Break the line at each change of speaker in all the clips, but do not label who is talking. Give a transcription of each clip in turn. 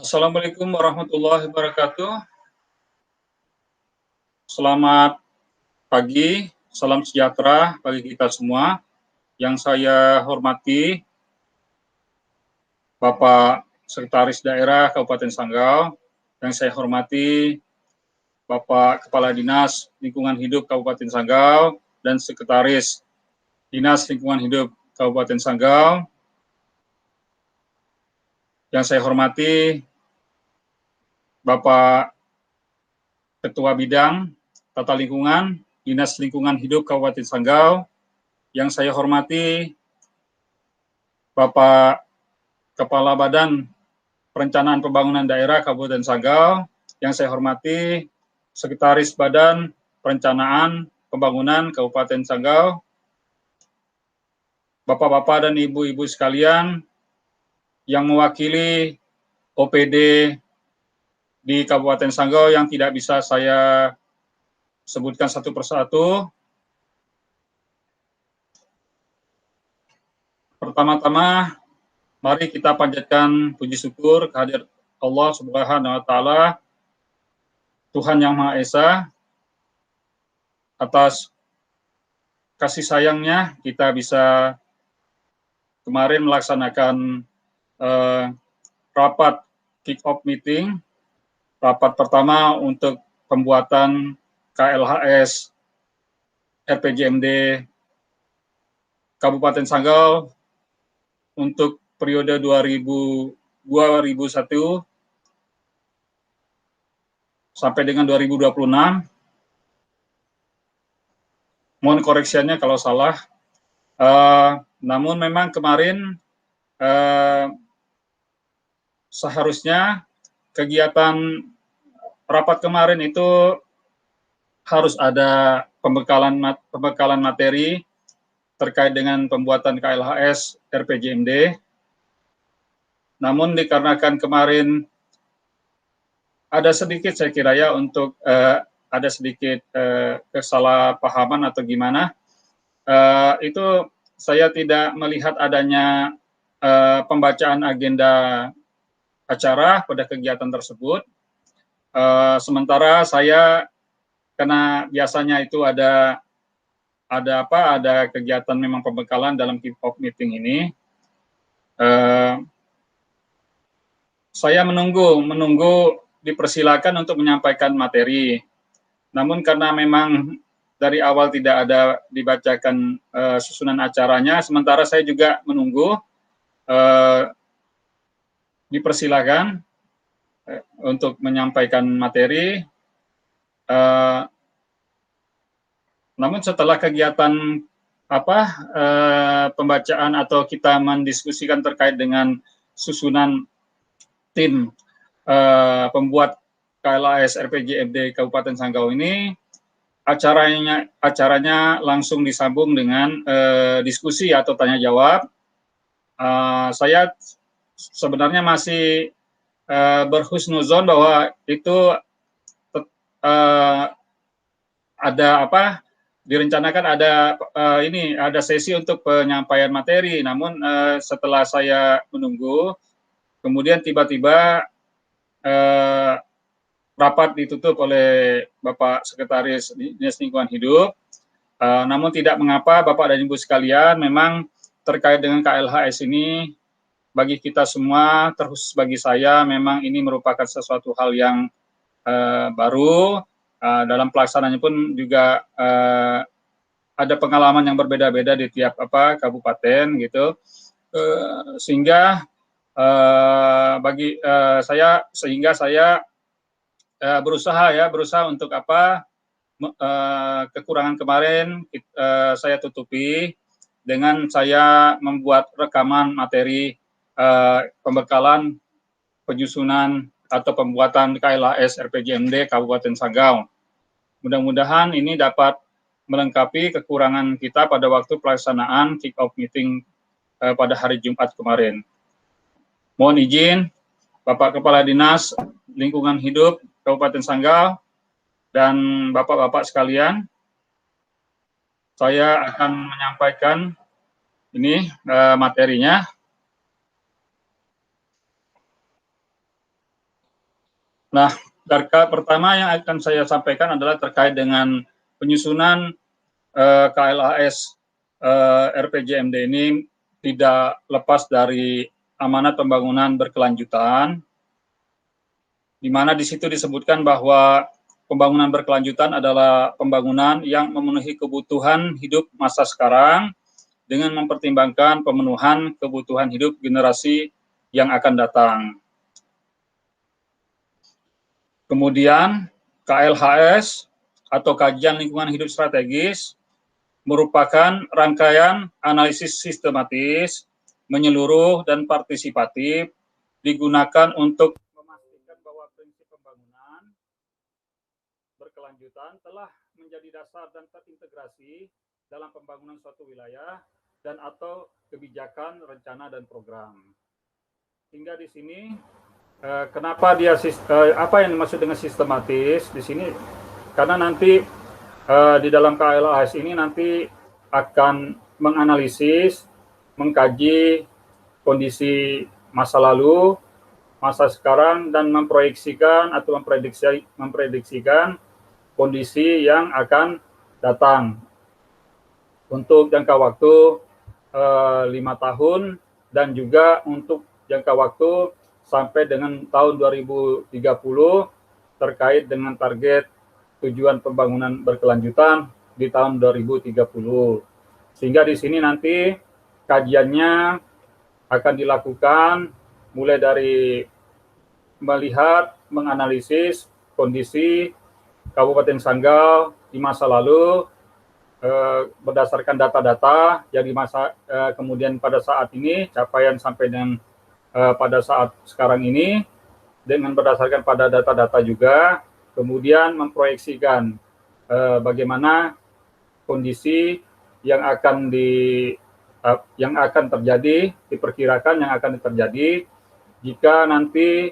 Assalamualaikum warahmatullahi wabarakatuh. Selamat pagi, salam sejahtera bagi kita semua. Yang saya hormati Bapak Sekretaris Daerah Kabupaten Sanggau, yang saya hormati Bapak Kepala Dinas Lingkungan Hidup Kabupaten Sanggau dan Sekretaris Dinas Lingkungan Hidup Kabupaten Sanggau. Yang saya hormati Bapak Ketua Bidang Tata Lingkungan Dinas Lingkungan Hidup Kabupaten Sanggau. Yang saya hormati Bapak Kepala Badan Perencanaan Pembangunan Daerah Kabupaten Sanggau. Yang saya hormati Sekretaris Badan Perencanaan Pembangunan Kabupaten Sanggau. Bapak-bapak dan ibu-ibu sekalian yang mewakili OPD di Kabupaten Sanggau yang tidak bisa saya sebutkan satu persatu. Pertama-tama, mari kita panjatkan puji syukur kehadirat Allah Subhanahu wa Ta'ala, Tuhan Yang Maha Esa, atas kasih sayangnya kita bisa kemarin melaksanakan rapat kick-off meeting, rapat pertama untuk pembuatan KLHS RPJMD Kabupaten Sanggau untuk periode 2001 sampai dengan 2026. Mohon koreksiannya kalau salah. Namun memang kemarin seharusnya kegiatan rapat kemarin itu harus ada pembekalan materi terkait dengan pembuatan KLHS RPJMD. Namun dikarenakan kemarin ada sedikit saya kira ya untuk ada sedikit kesalahpahaman atau gimana, itu saya tidak melihat adanya pembacaan agenda acara pada kegiatan tersebut. Sementara saya, karena biasanya itu ada kegiatan memang pembekalan dalam kick-off meeting ini, saya menunggu dipersilakan untuk menyampaikan materi. Namun karena memang dari awal tidak ada dibacakan susunan acaranya, sementara saya juga menunggu dipersilakan untuk menyampaikan materi. Namun setelah kegiatan pembacaan atau kita mendiskusikan terkait dengan susunan tim pembuat KLHS RPJMD Kabupaten Sanggau ini, acaranya langsung disambung dengan diskusi atau tanya jawab. Saya sebenarnya masih berhusnuzon bahwa itu direncanakan ada sesi untuk penyampaian materi. Namun setelah saya menunggu, kemudian tiba-tiba rapat ditutup oleh Bapak Sekretaris Dinas Lingkungan Hidup. Namun tidak mengapa Bapak dan Ibu sekalian, memang terkait dengan KLHS ini bagi kita semua, terkhusus bagi saya, memang ini merupakan sesuatu hal yang baru. Dalam pelaksanaannya pun juga ada pengalaman yang berbeda-beda di tiap kabupaten gitu, sehingga saya berusaha untuk kekurangan kemarin saya tutupi dengan saya membuat rekaman materi pembekalan penyusunan atau pembuatan KLHS RPJMD Kabupaten Sanggau. Mudah-mudahan ini dapat melengkapi kekurangan kita pada waktu pelaksanaan kick-off meeting pada hari Jumat kemarin. Mohon izin Bapak Kepala Dinas Lingkungan Hidup Kabupaten Sanggau dan Bapak-bapak sekalian, saya akan menyampaikan ini materinya. Nah, pertama yang akan saya sampaikan adalah terkait dengan penyusunan KLHS RPJMD ini tidak lepas dari amanat pembangunan berkelanjutan, di mana di situ disebutkan bahwa pembangunan berkelanjutan adalah pembangunan yang memenuhi kebutuhan hidup masa sekarang dengan mempertimbangkan pemenuhan kebutuhan hidup generasi yang akan datang. Kemudian KLHS atau Kajian Lingkungan Hidup Strategis merupakan rangkaian analisis sistematis, menyeluruh, dan partisipatif digunakan untuk memastikan bahwa prinsip pembangunan berkelanjutan telah menjadi dasar dan terintegrasi dalam pembangunan suatu wilayah dan atau kebijakan, rencana, dan program. Hingga di sini kenapa dia apa yang dimaksud dengan sistematis di sini? Karena nanti di dalam KLHS ini nanti akan menganalisis, mengkaji kondisi masa lalu, masa sekarang, dan memproyeksikan atau memprediksikan kondisi yang akan datang untuk jangka waktu 5 tahun dan juga untuk jangka waktu sampai dengan tahun 2030 terkait dengan target tujuan pembangunan berkelanjutan di tahun 2030. Sehingga di sini nanti kajiannya akan dilakukan mulai dari melihat, menganalisis kondisi Kabupaten Sanggau di masa lalu berdasarkan data-data yang di masa kemudian pada saat ini capaian sampai dengan pada saat sekarang ini dengan berdasarkan pada data-data juga, kemudian memproyeksikan bagaimana kondisi yang akan terjadi, diperkirakan yang akan terjadi jika nanti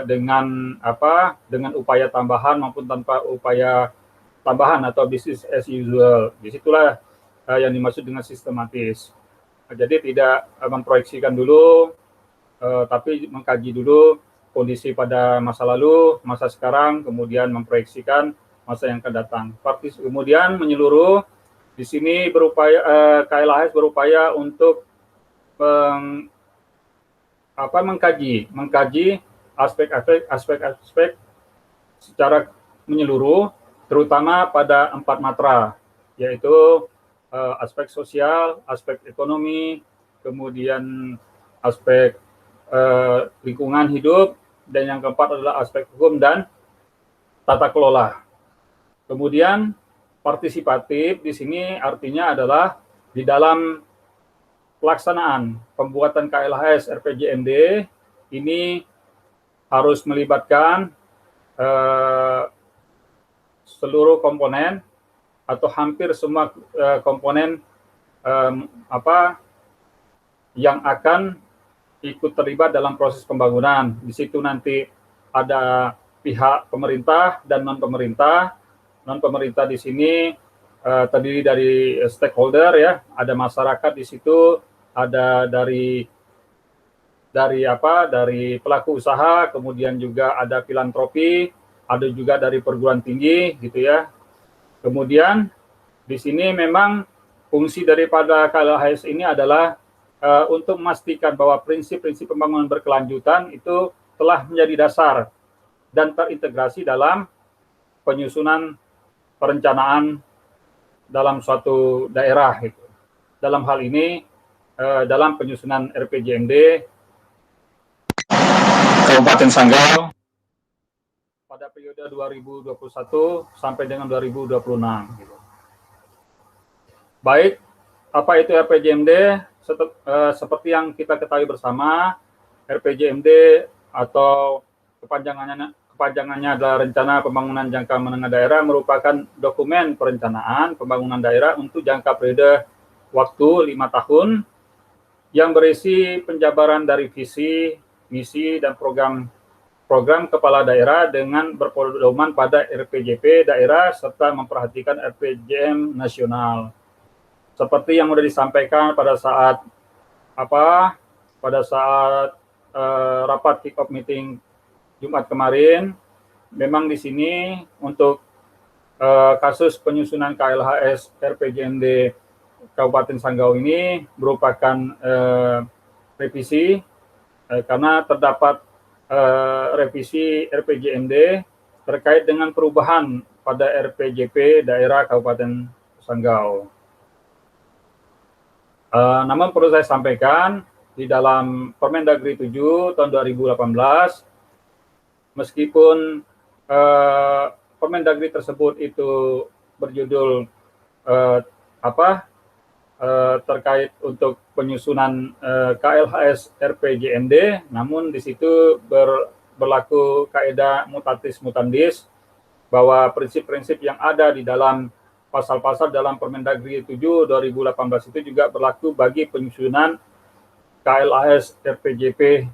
dengan upaya tambahan maupun tanpa upaya tambahan atau business as usual. Disitulah yang dimaksud dengan sistematis. Jadi tidak memproyeksikan dulu, tapi mengkaji dulu kondisi pada masa lalu, masa sekarang, kemudian memproyeksikan masa yang akan datang. Kemudian menyeluruh, di sini KLHS berupaya untuk mengkaji aspek-aspek secara menyeluruh, terutama pada 4 matra, yaitu aspek sosial, aspek ekonomi, kemudian aspek lingkungan hidup, dan yang keempat adalah aspek hukum dan tata kelola. Kemudian partisipatif di sini artinya adalah di dalam pelaksanaan pembuatan KLHS RPJMD ini harus melibatkan seluruh komponen atau hampir semua komponen yang akan ikut terlibat dalam proses pembangunan. Di situ nanti ada pihak pemerintah dan non-pemerintah. Non-pemerintah di sini terdiri dari stakeholder ya, ada masyarakat di situ, ada dari pelaku usaha, kemudian juga ada filantropi, ada juga dari perguruan tinggi gitu ya. Kemudian di sini memang fungsi daripada KLHS ini adalah untuk memastikan bahwa prinsip-prinsip pembangunan berkelanjutan itu telah menjadi dasar dan terintegrasi dalam penyusunan perencanaan dalam suatu daerah. Gitu. Dalam hal ini, dalam penyusunan RPJMD Kabupaten Sanggau pada periode 2021 sampai dengan 2026. Gitu. Baik, apa itu RPJMD? Seperti yang kita ketahui bersama, RPJMD atau kepanjangannya adalah Rencana Pembangunan Jangka Menengah Daerah, merupakan dokumen perencanaan pembangunan daerah untuk jangka periode waktu 5 tahun yang berisi penjabaran dari visi, misi, dan program kepala daerah dengan berpedoman pada RPJP daerah serta memperhatikan RPJM nasional. Seperti yang sudah disampaikan pada saat rapat kick-off meeting Jumat kemarin, memang di sini untuk kasus penyusunan KLHS RPJMD Kabupaten Sanggau ini merupakan revisi karena terdapat revisi RPJMD terkait dengan perubahan pada RPJP daerah Kabupaten Sanggau. Namun perlu saya sampaikan, di dalam Permendagri 7 tahun 2018, meskipun Permendagri tersebut itu berjudul terkait untuk penyusunan KLHS RPJMD, namun di situ berlaku kaidah mutatis mutandis bahwa prinsip-prinsip yang ada di dalam pasal-pasal dalam Permendagri 7 2018 itu juga berlaku bagi penyusunan KLHS RPJP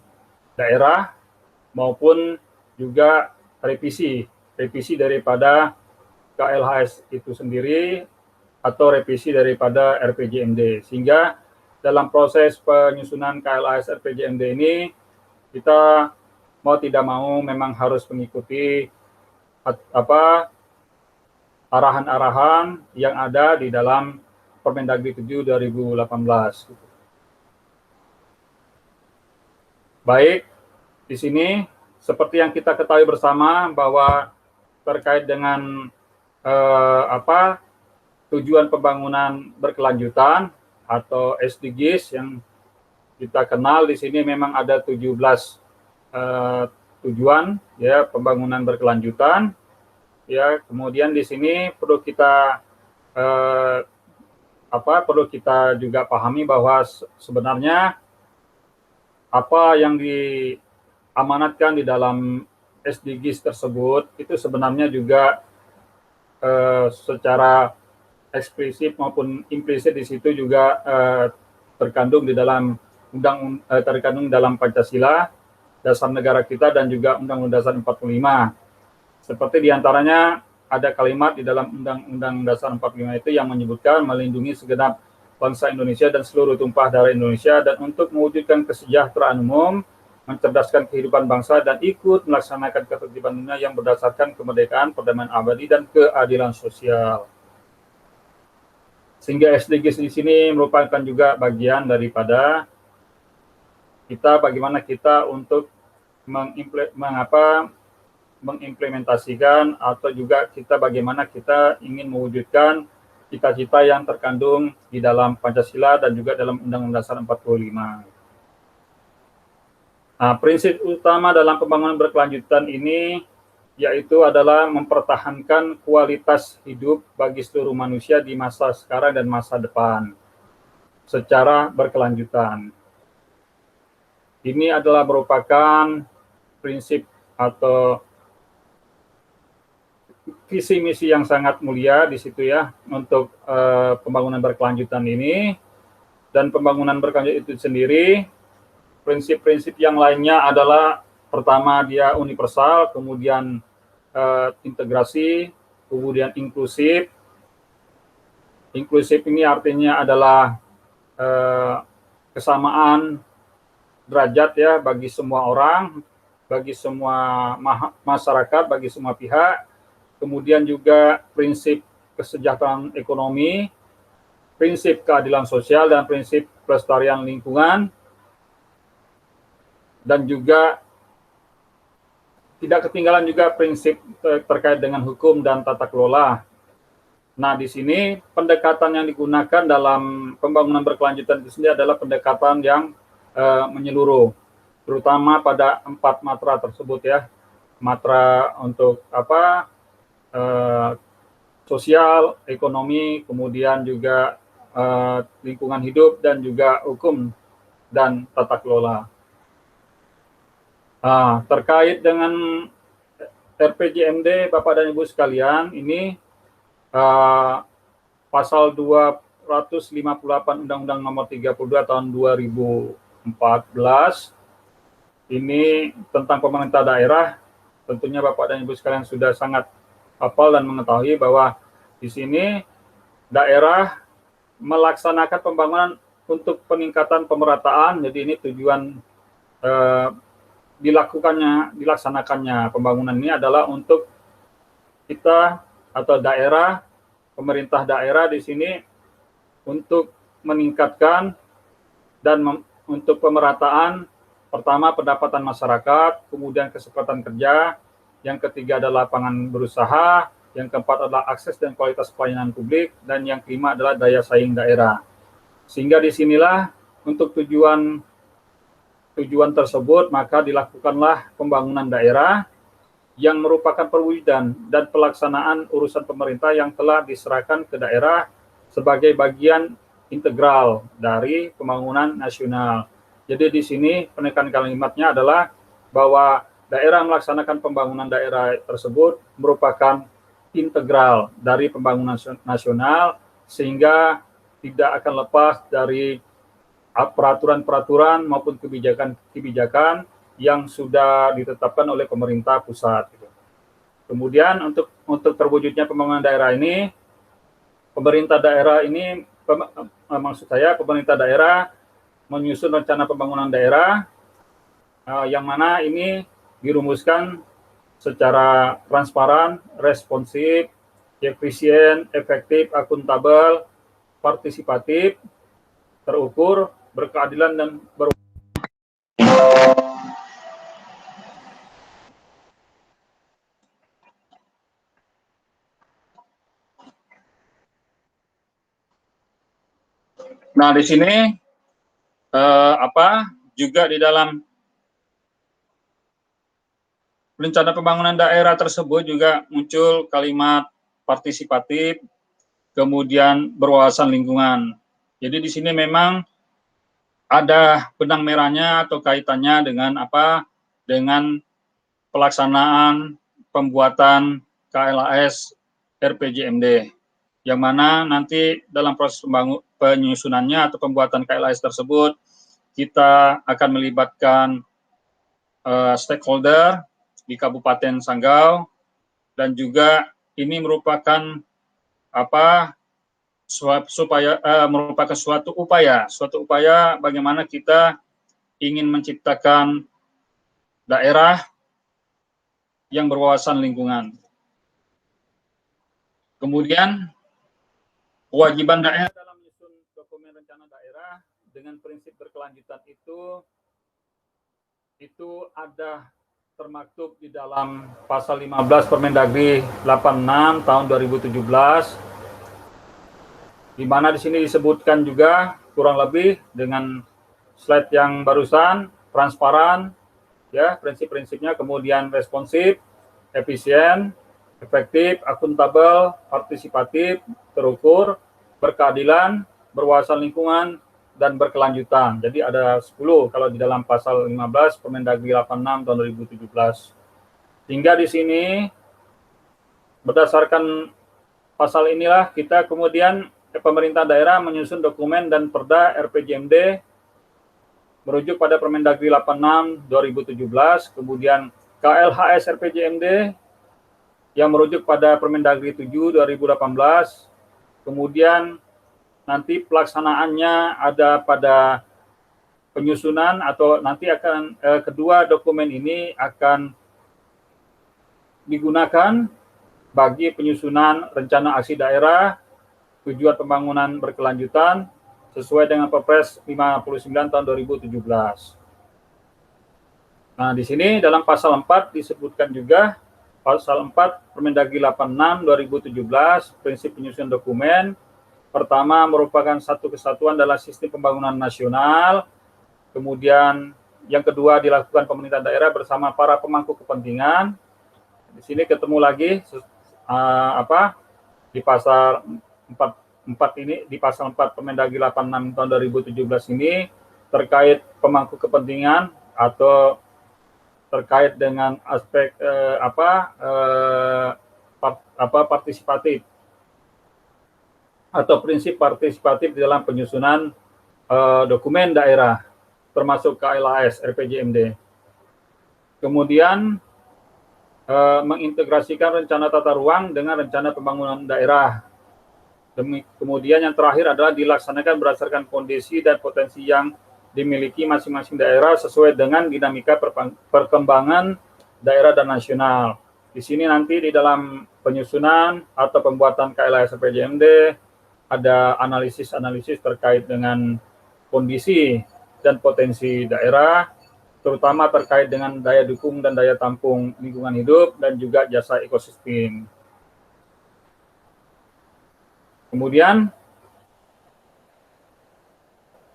daerah maupun juga revisi daripada KLHS itu sendiri atau revisi daripada RPJMD, sehingga dalam proses penyusunan KLHS RPJMD ini kita mau tidak mau memang harus mengikuti arahan-arahan yang ada di dalam Permendagri 7 2018. Baik, di sini seperti yang kita ketahui bersama bahwa terkait dengan tujuan pembangunan berkelanjutan atau SDGs yang kita kenal di sini memang ada 17 tujuan ya pembangunan berkelanjutan. Ya, kemudian di sini perlu kita perlu kita juga pahami bahwa sebenarnya apa yang diamanatkan di dalam SDGs tersebut itu sebenarnya juga secara eksplisit maupun implisit di situ juga terkandung di dalam terkandung dalam Pancasila, dasar negara kita, dan juga Undang-Undang Dasar 45. Seperti diantaranya ada kalimat di dalam Undang-Undang Dasar 45 itu yang menyebutkan melindungi segenap bangsa Indonesia dan seluruh tumpah darah Indonesia, dan untuk mewujudkan kesejahteraan umum, mencerdaskan kehidupan bangsa, dan ikut melaksanakan ketertiban dunia yang berdasarkan kemerdekaan, perdamaian abadi, dan keadilan sosial. Sehingga SDGs di sini merupakan juga bagian daripada kita, bagaimana kita untuk mengimplementasikan atau juga kita bagaimana kita ingin mewujudkan cita-cita yang terkandung di dalam Pancasila dan juga dalam Undang-Undang Dasar 45. Nah, prinsip utama dalam pembangunan berkelanjutan ini yaitu adalah mempertahankan kualitas hidup bagi seluruh manusia di masa sekarang dan masa depan secara berkelanjutan. Ini adalah merupakan prinsip atau visi misi yang sangat mulia di situ ya untuk pembangunan berkelanjutan ini. Dan pembangunan berkelanjutan itu sendiri, prinsip-prinsip yang lainnya adalah pertama dia universal, kemudian integrasi, kemudian inklusif. Inklusif ini artinya adalah kesamaan derajat ya bagi semua orang, bagi semua masyarakat, bagi semua pihak. Kemudian juga prinsip kesejahteraan ekonomi, prinsip keadilan sosial, dan prinsip pelestarian lingkungan, dan juga tidak ketinggalan juga prinsip terkait dengan hukum dan tata kelola. Nah, di sini pendekatan yang digunakan dalam pembangunan berkelanjutan itu sendiri adalah pendekatan yang menyeluruh, terutama pada 4 matra tersebut ya. Matra untuk sosial, ekonomi, kemudian juga lingkungan hidup, dan juga hukum dan tata kelola. Terkait dengan RPJMD, Bapak dan Ibu sekalian, ini pasal 258 Undang-Undang Nomor 32 Tahun 2014 ini tentang pemerintah daerah. Tentunya Bapak dan Ibu sekalian sudah sangat hafal dan mengetahui bahwa di sini daerah melaksanakan pembangunan untuk peningkatan pemerataan. Jadi ini tujuan dilaksanakannya pembangunan ini adalah untuk kita atau daerah, pemerintah daerah di sini untuk meningkatkan dan untuk pemerataan, pertama pendapatan masyarakat, kemudian kesempatan kerja, yang ketiga adalah lapangan berusaha, yang keempat adalah akses dan kualitas pelayanan publik, dan yang kelima adalah daya saing daerah. Sehingga disinilah untuk tujuan tersebut maka dilakukanlah pembangunan daerah yang merupakan perwujudan dan pelaksanaan urusan pemerintah yang telah diserahkan ke daerah sebagai bagian integral dari pembangunan nasional. Jadi di sini penekanan kalimatnya adalah bahwa daerah melaksanakan pembangunan daerah tersebut merupakan integral dari pembangunan nasional, sehingga tidak akan lepas dari peraturan-peraturan maupun kebijakan-kebijakan yang sudah ditetapkan oleh pemerintah pusat. Kemudian untuk terwujudnya pembangunan daerah ini, pemerintah daerah menyusun rencana pembangunan daerah yang mana ini dirumuskan secara transparan, responsif, efisien, efektif, akuntabel, partisipatif, terukur, berkeadilan, dan Nah, di sini juga di dalam rencana pembangunan daerah tersebut juga muncul kalimat partisipatif, kemudian berwawasan lingkungan. Jadi di sini memang ada benang merahnya atau kaitannya dengan dengan pelaksanaan pembuatan KLAS RPJMD, yang mana nanti dalam proses penyusunannya atau pembuatan KLAS tersebut kita akan melibatkan stakeholder di Kabupaten Sanggau, dan juga ini merupakan merupakan suatu upaya bagaimana kita ingin menciptakan daerah yang berwawasan lingkungan. Kemudian kewajiban daerah dalam menyusun dokumen rencana daerah dengan prinsip berkelanjutan itu ada termaktub di dalam pasal 15 Permendagri 86 tahun 2017, di mana di sini disebutkan juga kurang lebih dengan slide yang barusan, transparan, ya, prinsip-prinsipnya, kemudian responsif, efisien, efektif, akuntabel, partisipatif, terukur, berkeadilan, berwawasan lingkungan, dan berkelanjutan. Jadi ada 10 kalau di dalam pasal 15 Permendagri 86 tahun 2017. Hingga di sini berdasarkan pasal inilah kita kemudian pemerintah daerah menyusun dokumen dan perda RPJMD merujuk pada Permendagri 86 2017, kemudian KLHS RPJMD yang merujuk pada Permendagri 7 2018, kemudian nanti pelaksanaannya ada pada penyusunan atau nanti akan kedua dokumen ini akan digunakan bagi penyusunan rencana aksi daerah tujuan pembangunan berkelanjutan sesuai dengan Perpres 59 tahun 2017. Nah, di sini dalam pasal 4 disebutkan juga pasal 4 Permendagri 86 2017 prinsip penyusunan dokumen. Pertama, merupakan satu kesatuan dalam sistem pembangunan nasional. Kemudian yang kedua dilakukan pemerintah daerah bersama para pemangku kepentingan. Di sini ketemu lagi di pasal 4 ini, di pasal 4 Permendagri 86 tahun 2017 ini terkait pemangku kepentingan atau terkait dengan aspek partisipatif atau prinsip partisipatif di dalam penyusunan dokumen daerah, termasuk KLAS RPJMD. Kemudian mengintegrasikan rencana tata ruang dengan rencana pembangunan daerah. Kemudian yang terakhir adalah dilaksanakan berdasarkan kondisi dan potensi yang dimiliki masing-masing daerah sesuai dengan dinamika perkembangan daerah dan nasional. Di sini nanti di dalam penyusunan atau pembuatan KLHS RPJMD ada analisis-analisis terkait dengan kondisi dan potensi daerah, terutama terkait dengan daya dukung dan daya tampung lingkungan hidup dan juga jasa ekosistem. Kemudian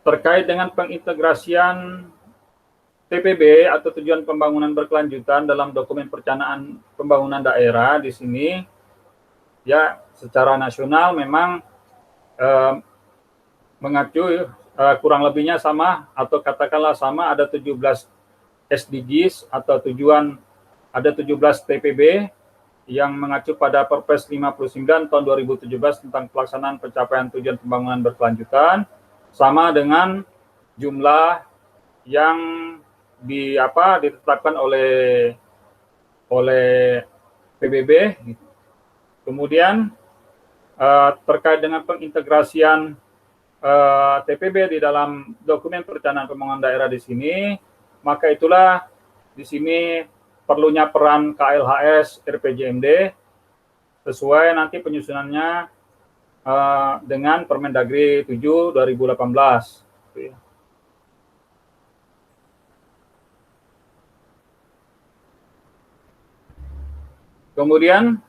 terkait dengan pengintegrasian TPB atau tujuan pembangunan berkelanjutan dalam dokumen perencanaan pembangunan daerah di sini, ya secara nasional memang mengacu kurang lebihnya sama atau katakanlah sama, ada 17 SDGs atau tujuan, ada 17 TPB yang mengacu pada Perpres 59 tahun 2017 tentang pelaksanaan pencapaian tujuan pembangunan berkelanjutan, sama dengan jumlah yang ditetapkan oleh PBB. Kemudian terkait dengan pengintegrasian TPB di dalam dokumen perencanaan pembangunan daerah di sini, maka itulah di sini perlunya peran KLHS RPJMD sesuai nanti penyusunannya dengan Permendagri 7 2018. Kemudian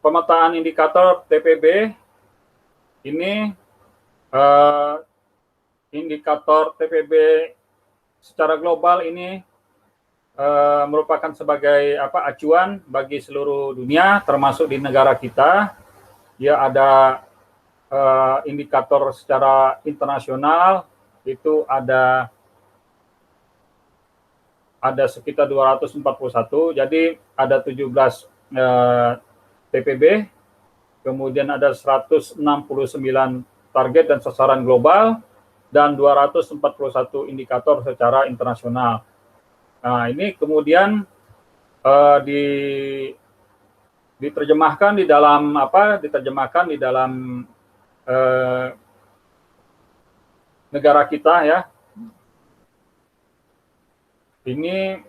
pemetaan indikator TPB ini, indikator TPB secara global ini merupakan sebagai acuan bagi seluruh dunia termasuk di negara kita. Ya, ada indikator secara internasional itu ada sekitar 241, jadi ada 17 TPB, kemudian ada 169 target dan sasaran global, dan 241 indikator secara internasional. Nah, ini kemudian diterjemahkan di dalam negara kita, ya. Ini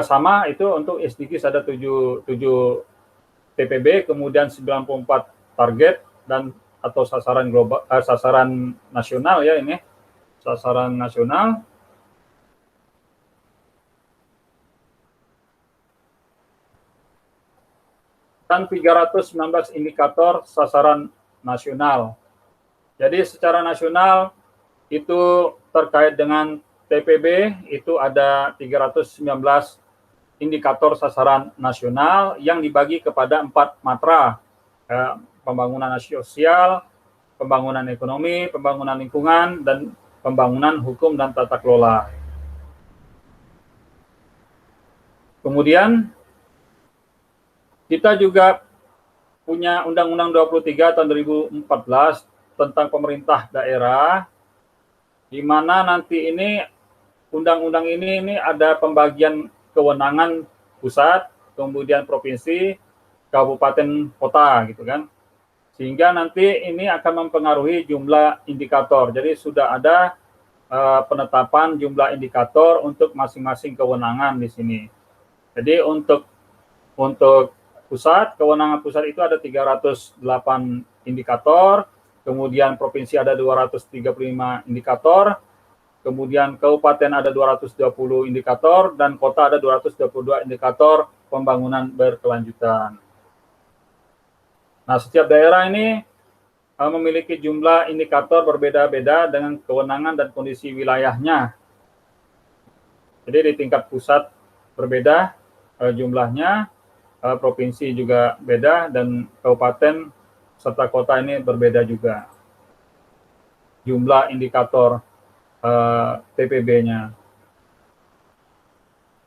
sama itu untuk SDGs ada 7 TPB, kemudian 94 target dan atau sasaran global, sasaran nasional, ya, ini sasaran nasional. Dan 319 indikator sasaran nasional. Jadi secara nasional itu terkait dengan TPB itu ada 319 indikator sasaran nasional yang dibagi kepada 4 matra, pembangunan sosial, pembangunan ekonomi, pembangunan lingkungan, dan pembangunan hukum dan tata kelola. Kemudian kita juga punya Undang-Undang 23 tahun 2014 tentang pemerintah daerah, di mana nanti ini undang-undang ini ada pembagian kewenangan pusat, kemudian provinsi, kabupaten, kota, gitu kan. Sehingga nanti ini akan mempengaruhi jumlah indikator. Jadi sudah ada penetapan jumlah indikator untuk masing-masing kewenangan di sini. Jadi untuk pusat, kewenangan pusat itu ada 308 indikator, kemudian provinsi ada 235 indikator, kemudian kabupaten ada 220 indikator, dan kota ada 222 indikator pembangunan berkelanjutan. Nah, setiap daerah ini memiliki jumlah indikator berbeda-beda dengan kewenangan dan kondisi wilayahnya. Jadi di tingkat pusat berbeda jumlahnya, provinsi juga beda, dan kabupaten serta kota ini berbeda juga jumlah indikator TPB-nya.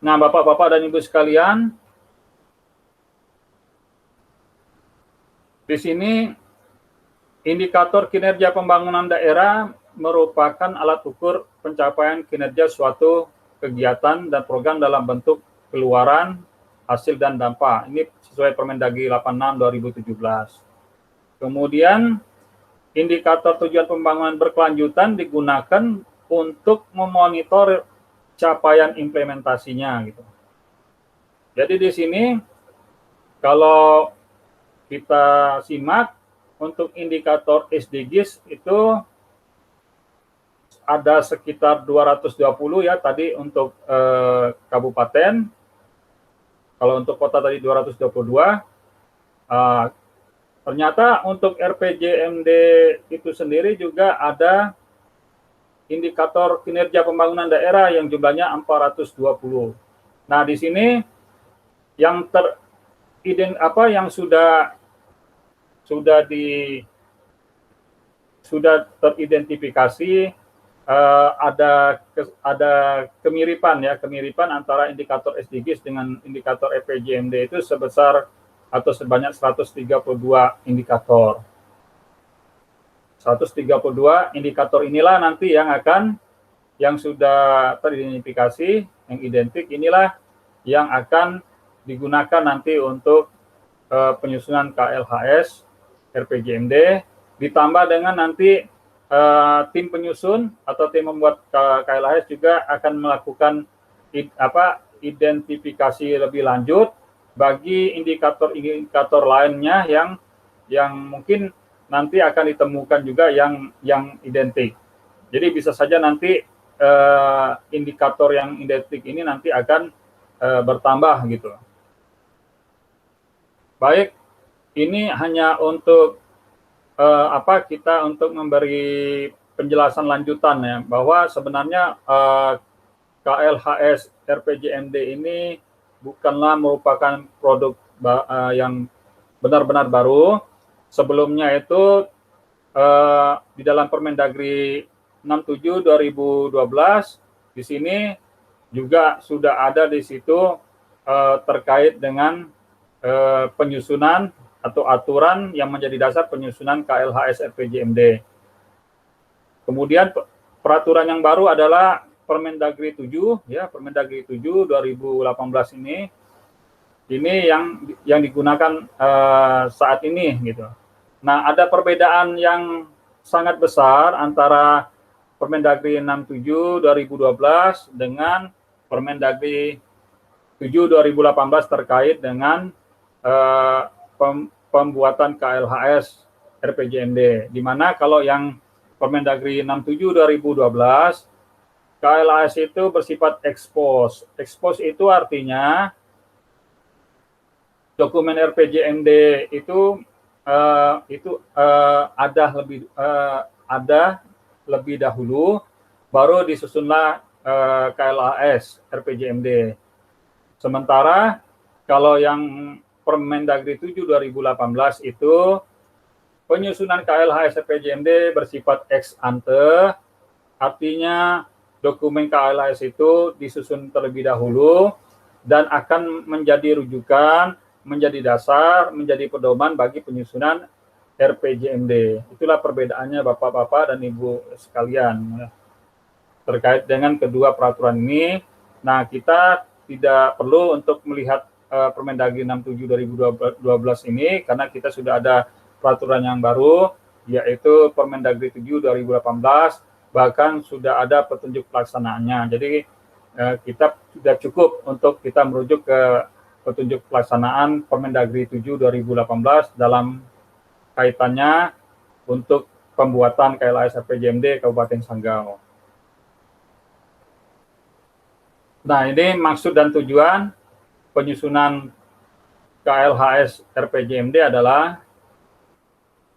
Nah, Bapak-Bapak dan Ibu sekalian, di sini indikator kinerja pembangunan daerah merupakan alat ukur pencapaian kinerja suatu kegiatan dan program dalam bentuk keluaran, hasil, dan dampak. Ini sesuai Permendagri 86 2017. Kemudian indikator tujuan pembangunan berkelanjutan digunakan untuk memonitor capaian implementasinya gitu. Jadi di sini kalau kita simak untuk indikator SDGs itu ada sekitar 220 ya tadi untuk kabupaten. Kalau untuk kota tadi 222. Ternyata untuk RPJMD itu sendiri juga ada indikator kinerja pembangunan daerah yang jumlahnya 420. Nah, di sini yang yang sudah teridentifikasi ada kemiripan antara indikator SDGs dengan indikator RPJMD itu sebesar atau sebanyak 132 indikator. 132 indikator inilah nanti yang sudah teridentifikasi, yang identik inilah yang akan digunakan nanti untuk penyusunan KLHS RPJMD, ditambah dengan nanti tim penyusun atau tim membuat KLHS juga akan melakukan identifikasi lebih lanjut bagi indikator-indikator lainnya yang mungkin nanti akan ditemukan juga yang identik. Jadi bisa saja nanti indikator yang identik ini nanti akan bertambah gitu. Baik, ini hanya untuk kita untuk memberi penjelasan lanjutan ya, bahwa sebenarnya KLHS RPJMD ini bukanlah merupakan produk yang benar-benar baru. Sebelumnya itu di dalam Permendagri 67 2012 di sini juga sudah ada di situ terkait dengan penyusunan atau aturan yang menjadi dasar penyusunan KLHS RPJMD. Kemudian peraturan yang baru adalah Permendagri 7 ya, Permendagri 7 2018 ini yang digunakan saat ini gitu. Nah, ada perbedaan yang sangat besar antara Permendagri 67 2012 dengan Permendagri 7 2018 terkait dengan pembuatan KLHS RPJMD, di mana kalau yang Permendagri 67 2012 KLHS itu bersifat expose. Expose itu artinya dokumen RPJMD itu ada lebih dahulu, baru disusunlah KLHS RPJMD. Sementara kalau yang Permendagri 7 2018 itu penyusunan KLHS RPJMD bersifat ex ante, artinya dokumen KLHS itu disusun terlebih dahulu dan akan menjadi rujukan, menjadi dasar, menjadi pedoman bagi penyusunan RPJMD. Itulah perbedaannya Bapak-Bapak dan Ibu sekalian terkait dengan kedua peraturan ini. Nah, kita tidak perlu untuk melihat Permendagri 67 2012 ini karena kita sudah ada peraturan yang baru, yaitu Permendagri 7 2018, bahkan sudah ada petunjuk pelaksanaannya. Jadi kita sudah cukup untuk kita merujuk ke petunjuk pelaksanaan Permendagri 7 2018 dalam kaitannya untuk pembuatan KLHS RPJMD Kabupaten Sanggau. Nah, ini maksud dan tujuan penyusunan KLHS RPJMD adalah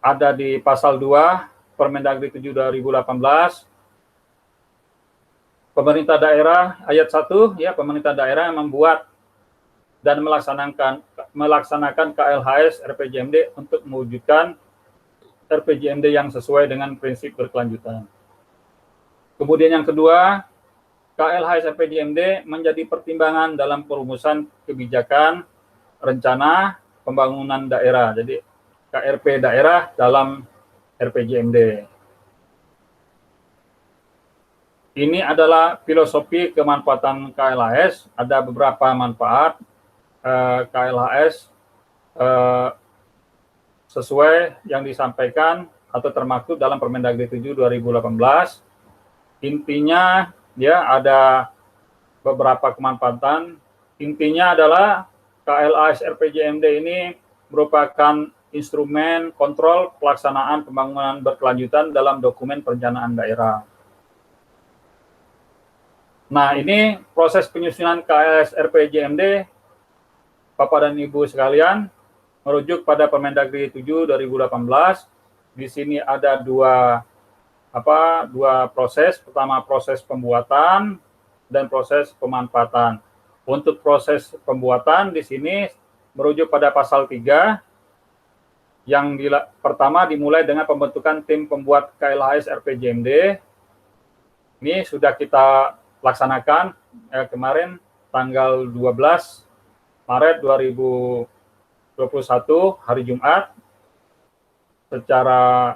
ada di pasal 2 Permendagri 7 2018. Pemerintah daerah ayat 1 ya, pemerintah daerah yang membuat dan melaksanakan KLHS RPJMD untuk mewujudkan RPJMD yang sesuai dengan prinsip berkelanjutan. Kemudian yang kedua, KLHS RPJMD menjadi pertimbangan dalam perumusan kebijakan rencana pembangunan daerah. Jadi KRP daerah dalam RPJMD. Ini adalah filosofi kemanfaatan KLHS. Ada beberapa manfaat KLHS sesuai yang disampaikan atau termaktub dalam Permendagri 7 2018. intinya ya ada beberapa kemanfaatan. Intinya adalah KLAS RPJMD ini merupakan instrumen kontrol pelaksanaan pembangunan berkelanjutan dalam dokumen perencanaan daerah. Nah, ini proses penyusunan KLAS RPJMD, Bapak dan Ibu sekalian, merujuk pada Permendagri 7 2018. Di sini ada dua proses. Pertama, proses pembuatan dan proses pemanfaatan. Untuk proses pembuatan di sini merujuk pada pasal 3 yang pertama dimulai dengan pembentukan tim pembuat KLHS RPJMD. Ini sudah kita laksanakan kemarin tanggal 12 Maret 2021 hari Jumat secara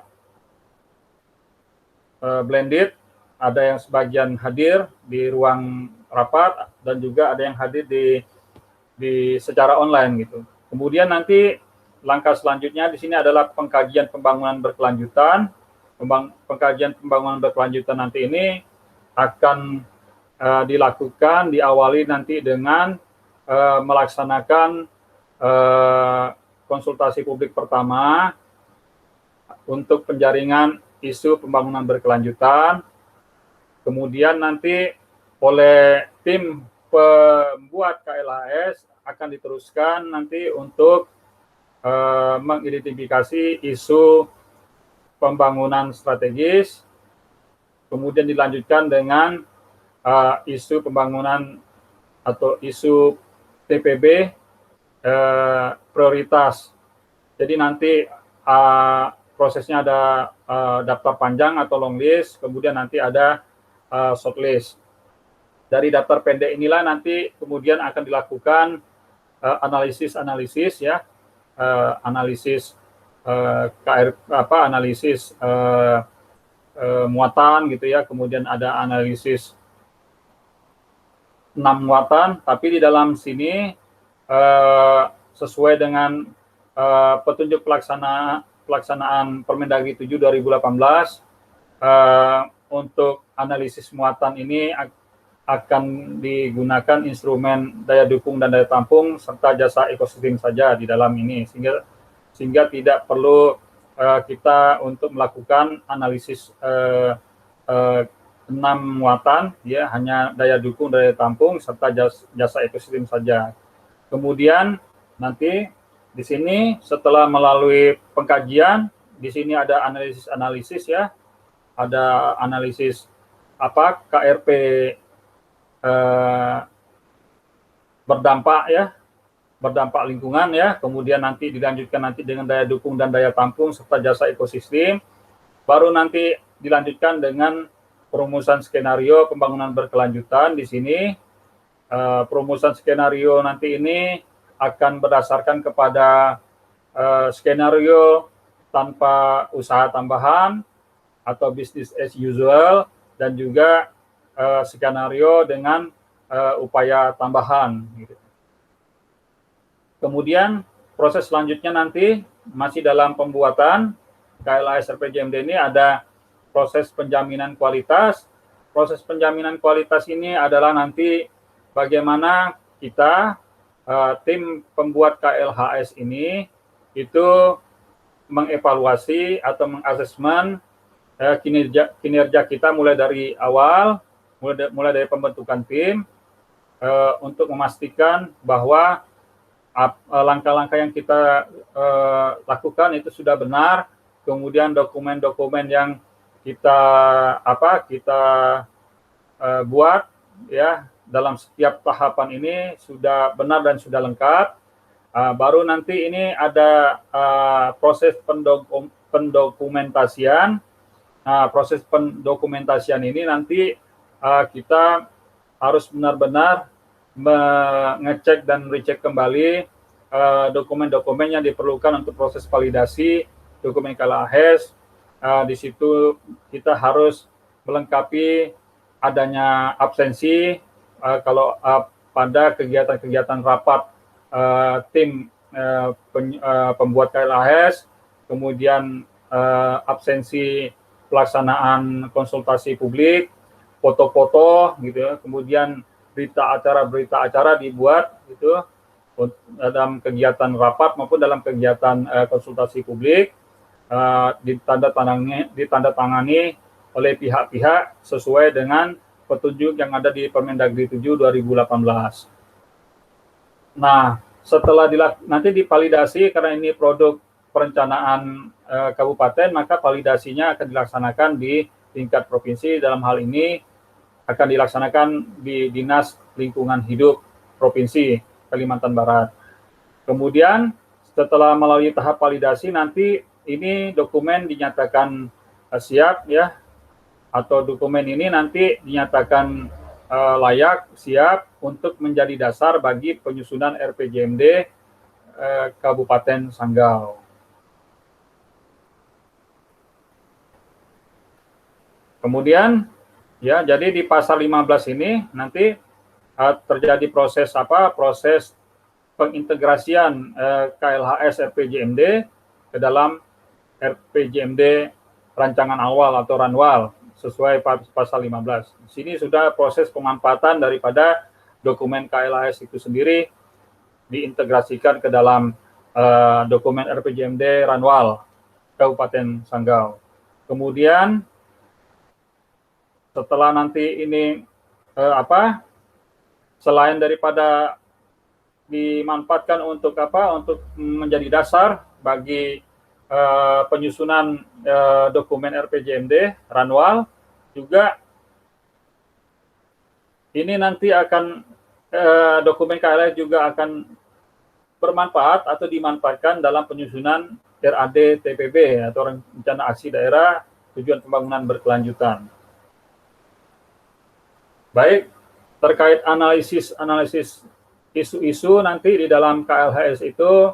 blended. Ada yang sebagian hadir di ruang rapat dan juga ada yang hadir di secara online gitu. Kemudian nanti langkah selanjutnya di sini adalah pengkajian pembangunan berkelanjutan. Pengkajian pembangunan berkelanjutan nanti ini akan dilakukan, diawali nanti dengan melaksanakan konsultasi publik pertama untuk penjaringan isu pembangunan berkelanjutan. Kemudian nanti oleh tim pembuat KLHS akan diteruskan nanti untuk mengidentifikasi isu pembangunan strategis, kemudian dilanjutkan dengan isu pembangunan atau isu TPB prioritas. Jadi nanti prosesnya ada daftar panjang atau long list, kemudian nanti ada shortlist. Dari daftar pendek inilah nanti kemudian akan dilakukan analisis ya, analisis analisis muatan gitu ya, kemudian ada analisis 6 muatan, tapi di dalam sini sesuai dengan petunjuk pelaksanaan Permendagri 7 2018 untuk analisis muatan ini akan digunakan instrumen daya dukung dan daya tampung serta jasa ekosistem saja di dalam ini, sehingga tidak perlu kita untuk melakukan analisis 6 muatan ya, hanya daya dukung, daya tampung serta jasa ekosistem saja. Kemudian nanti di sini setelah melalui pengkajian, di sini ada analisis ya, ada analisis KRP berdampak ya, berdampak lingkungan ya, kemudian nanti dilanjutkan nanti dengan daya dukung dan daya tampung serta jasa ekosistem, baru nanti dilanjutkan dengan perumusan skenario pembangunan berkelanjutan. Di sini perumusan skenario nanti ini akan berdasarkan kepada skenario tanpa usaha tambahan atau business as usual, dan juga skenario dengan upaya tambahan. Gitu. Kemudian proses selanjutnya nanti masih dalam pembuatan KLHS RPJMD ini ada proses penjaminan kualitas. Proses penjaminan kualitas ini adalah nanti bagaimana kita tim pembuat KLHS ini itu mengevaluasi atau mengasesmen kinerja kita mulai dari awal, mulai dari pembentukan tim untuk memastikan bahwa langkah-langkah yang kita lakukan itu sudah benar, kemudian dokumen-dokumen yang kita buat ya dalam setiap tahapan ini sudah benar dan sudah lengkap. Baru nanti ini ada proses pendokumentasian. Proses pendokumentasian ini nanti kita harus benar-benar mengecek dan recheck kembali dokumen-dokumen yang diperlukan untuk proses validasi dokumen KLHS. Di situ kita harus melengkapi adanya absensi kalau pada kegiatan-kegiatan rapat tim pembuat KLHS, kemudian absensi pelaksanaan konsultasi publik, foto-foto gitu ya, kemudian berita acara dibuat gitu dalam kegiatan rapat maupun dalam kegiatan konsultasi publik, ditandatangani oleh pihak-pihak sesuai dengan petunjuk yang ada di Permendagri 7 2018. Nah, setelah nanti divalidasi karena ini produk perencanaan kabupaten, maka validasinya akan dilaksanakan di tingkat provinsi. Dalam hal ini akan dilaksanakan di Dinas Lingkungan Hidup Provinsi Kalimantan Barat. Kemudian setelah melalui tahap validasi, nanti ini dokumen dinyatakan siap ya, atau dokumen ini nanti dinyatakan layak, siap untuk menjadi dasar bagi penyusunan RPJMD Kabupaten Sanggau. Kemudian ya, jadi di pasal 15 ini nanti terjadi proses proses pengintegrasian KLHS RPJMD ke dalam RPJMD rancangan awal atau ranwal sesuai pasal 15. Di sini sudah proses pemanfaatan daripada dokumen KLHS itu sendiri diintegrasikan ke dalam dokumen RPJMD ranwal Kabupaten Sanggau. Kemudian setelah nanti ini selain daripada dimanfaatkan untuk untuk menjadi dasar bagi penyusunan dokumen RPJMD ranwal, juga ini nanti akan dokumen KLHS juga akan bermanfaat atau dimanfaatkan dalam penyusunan RAD TPB atau Rencana Aksi Daerah Tujuan Pembangunan Berkelanjutan. Baik, terkait analisis isu-isu nanti di dalam KLHS itu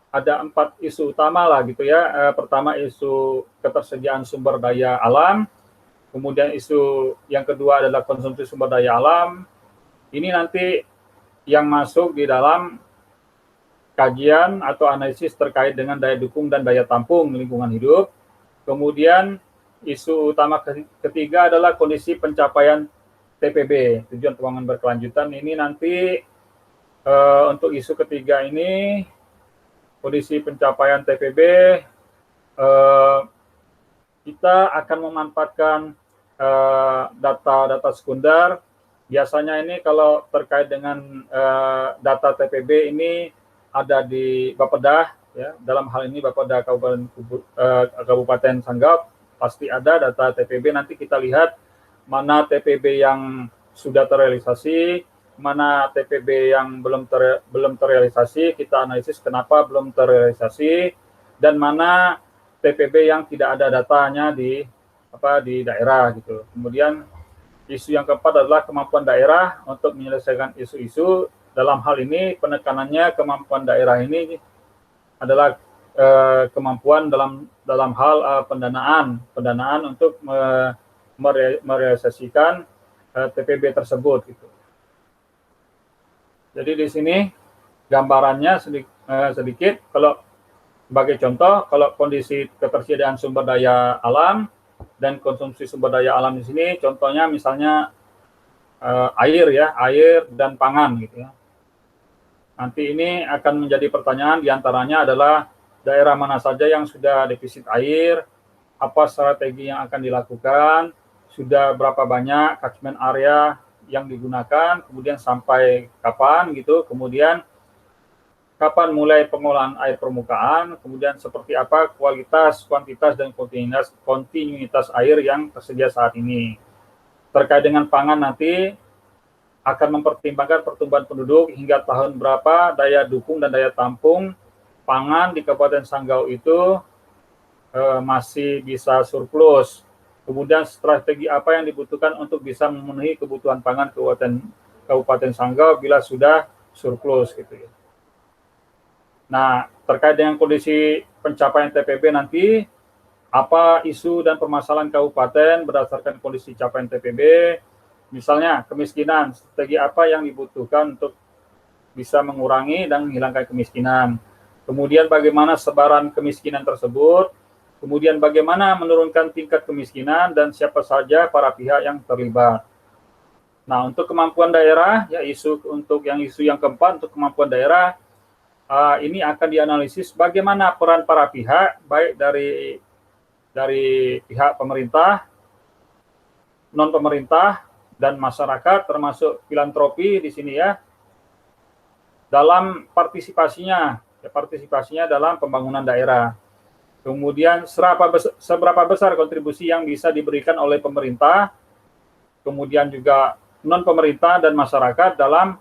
ada 4 isu utama lah gitu ya. Pertama isu ketersediaan sumber daya alam, kemudian isu yang kedua adalah konsumsi sumber daya alam. Ini nanti yang masuk di dalam kajian atau analisis terkait dengan daya dukung dan daya tampung lingkungan hidup. Kemudian isu utama ketiga adalah kondisi pencapaian TPB, Tujuan Pembangunan Berkelanjutan. Ini nanti untuk isu ketiga ini, kondisi pencapaian TPB, kita akan memanfaatkan data-data sekunder. Biasanya ini kalau terkait dengan data TPB ini ada di Bapeda, ya. Dalam hal ini Bapeda Kabupaten Sanggau pasti ada data TPB. Nanti kita lihat mana TPB yang sudah terrealisasi, mana TPB yang belum terrealisasi, kita analisis kenapa belum terrealisasi, dan mana TPB yang tidak ada datanya di daerah gitu. Kemudian isu yang keempat adalah kemampuan daerah untuk menyelesaikan isu-isu. Dalam hal ini penekanannya kemampuan daerah ini adalah kemampuan dalam hal pendanaan untuk merealisasikan TPB tersebut gitu. Jadi di sini gambarannya sedikit. Kalau sebagai contoh, kalau kondisi ketersediaan sumber daya alam dan konsumsi sumber daya alam di sini, contohnya misalnya air dan pangan gitu ya. Nanti ini akan menjadi pertanyaan, diantaranya adalah daerah mana saja yang sudah defisit air, apa strategi yang akan dilakukan, sudah berapa banyak catchment area yang digunakan, kemudian sampai kapan gitu, kemudian kapan mulai pengolahan air permukaan, kemudian seperti apa kualitas, kuantitas, dan kontinuitas air yang tersedia saat ini. Terkait dengan pangan nanti akan mempertimbangkan pertumbuhan penduduk hingga tahun berapa daya dukung dan daya tampung pangan di Kabupaten Sanggau itu masih bisa surplus. Kemudian strategi apa yang dibutuhkan untuk bisa memenuhi kebutuhan pangan Kabupaten Sanggau bila sudah surplus gitu ya. Nah, terkait dengan kondisi pencapaian TPB nanti, apa isu dan permasalahan kabupaten berdasarkan kondisi capaian TPB, misalnya kemiskinan, strategi apa yang dibutuhkan untuk bisa mengurangi dan menghilangkan kemiskinan. Kemudian bagaimana sebaran kemiskinan tersebut, Kemudian bagaimana menurunkan tingkat kemiskinan dan siapa saja para pihak yang terlibat. Nah, untuk kemampuan daerah, ya isu yang keempat untuk kemampuan daerah, ini akan dianalisis bagaimana peran para pihak, baik dari pihak pemerintah, non pemerintah, dan masyarakat, termasuk filantropi di sini ya, dalam partisipasinya dalam pembangunan daerah. Kemudian seberapa besar kontribusi yang bisa diberikan oleh pemerintah, kemudian juga non pemerintah dan masyarakat dalam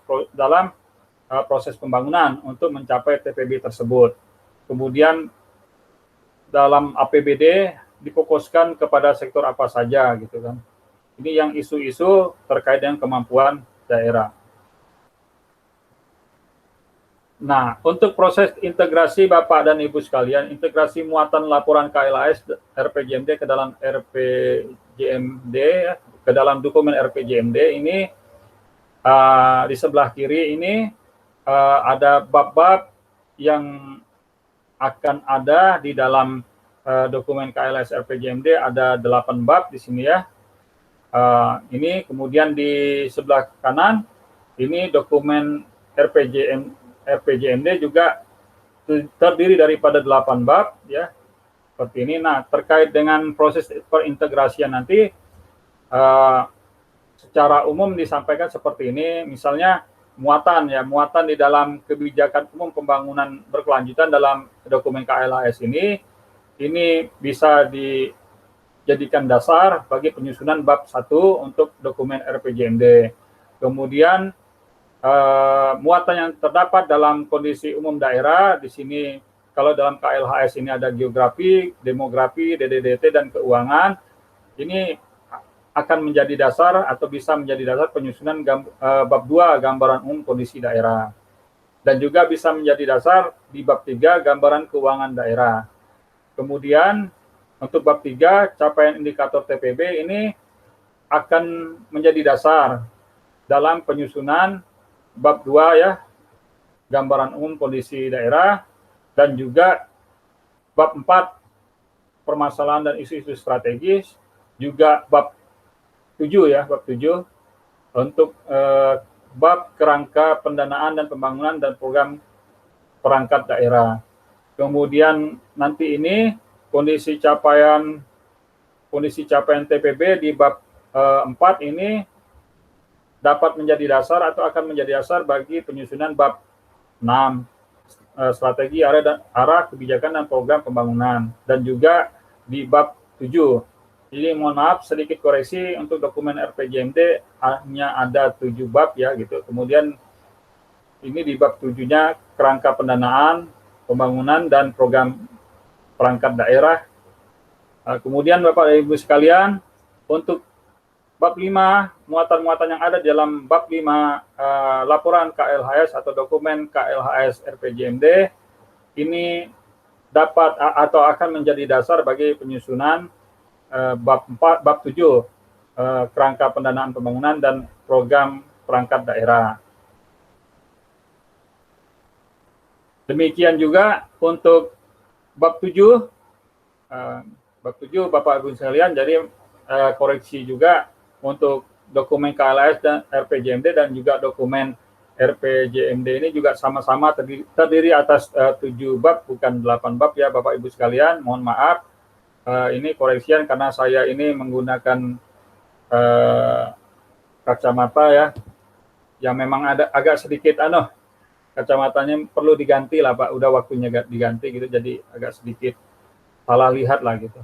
proses pembangunan untuk mencapai TPB tersebut. Kemudian dalam APBD difokuskan kepada sektor apa saja gitu kan. Ini yang isu-isu terkait dengan kemampuan daerah. Nah, untuk proses integrasi Bapak dan Ibu sekalian, integrasi muatan laporan KLHS RPJMD ke dalam RPJMD, ke dalam dokumen RPJMD ini, di sebelah kiri ini ada bab-bab yang akan ada di dalam dokumen KLHS RPJMD, ada 8 bab di sini ya. Ini kemudian di sebelah kanan, ini dokumen RPJMD juga terdiri daripada 8 bab ya, seperti ini. Nah, terkait dengan proses perintegrasian nanti secara umum disampaikan seperti ini, misalnya muatan di dalam kebijakan umum pembangunan berkelanjutan dalam dokumen KLHS ini bisa dijadikan dasar bagi penyusunan bab 1 untuk dokumen RPJMD. Kemudian muatan yang terdapat dalam kondisi umum daerah, di sini kalau dalam KLHS ini ada geografi, demografi, DDDT, dan keuangan, ini akan menjadi dasar atau bisa menjadi dasar penyusunan bab 2 gambaran umum kondisi daerah. Dan juga bisa menjadi dasar di bab 3 gambaran keuangan daerah. Kemudian untuk bab 3 capaian indikator TPB ini akan menjadi dasar dalam penyusunan bab 2 ya, gambaran umum kondisi daerah, dan juga bab 4 permasalahan dan isu-isu strategis, juga bab 7 ya, bab 7 untuk bab kerangka pendanaan dan pembangunan dan program perangkat daerah. Kemudian nanti ini kondisi capaian TPB di bab 4 ini dapat menjadi dasar atau akan menjadi dasar bagi penyusunan bab 6 strategi arah kebijakan dan program pembangunan, dan juga di bab 7. Jadi mohon maaf sedikit koreksi, untuk dokumen RPJMD hanya ada 7 bab ya gitu. Kemudian ini di bab 7-nya kerangka pendanaan, pembangunan, dan program perangkat daerah. Kemudian Bapak dan Ibu sekalian, untuk bab 5, muatan-muatan yang ada dalam bab 5 laporan KLHS atau dokumen KLHS RPJMD ini dapat atau akan menjadi dasar bagi penyusunan bab 7 kerangka pendanaan pembangunan dan program perangkat daerah. Demikian juga untuk bab 7 Bapak Ibu sekalian, jadi koreksi juga untuk dokumen KLHS dan RPJMD dan juga dokumen RPJMD ini juga sama-sama terdiri atas 7 bab, bukan 8 bab ya Bapak Ibu sekalian. Mohon maaf, ini koreksian karena saya ini menggunakan kacamata ya, yang memang ada agak sedikit kacamatanya perlu diganti lah Pak, udah waktunya diganti gitu, jadi agak sedikit salah lihat lah gitu.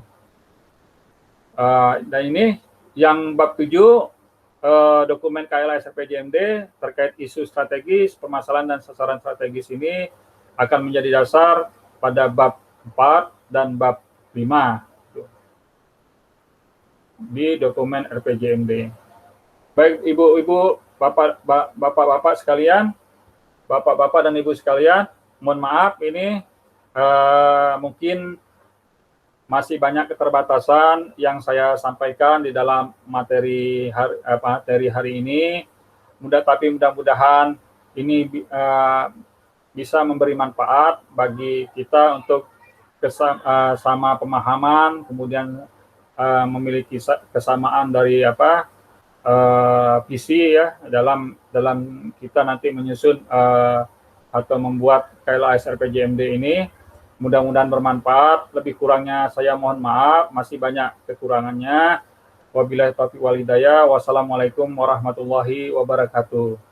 Dan ini yang bab 7 dokumen KLHS RPJMD terkait isu strategis, permasalahan dan sasaran strategis ini akan menjadi dasar pada bab 4 dan bab 5 di dokumen RPJMD. Baik Ibu-ibu, Bapak-bapak sekalian, Bapak-bapak dan Ibu sekalian, mohon maaf ini mungkin masih banyak keterbatasan yang saya sampaikan di dalam materi hari ini. Tapi mudah-mudahan ini bisa memberi manfaat bagi kita untuk sama pemahaman, kemudian memiliki kesamaan dari visi ya dalam kita nanti menyusun atau membuat KLAS RPJMD ini. Mudah-mudahan bermanfaat. Lebih kurangnya saya mohon maaf, masih banyak kekurangannya. Wabillahi taufiq wal hidayah. Wassalamualaikum warahmatullahi wabarakatuh.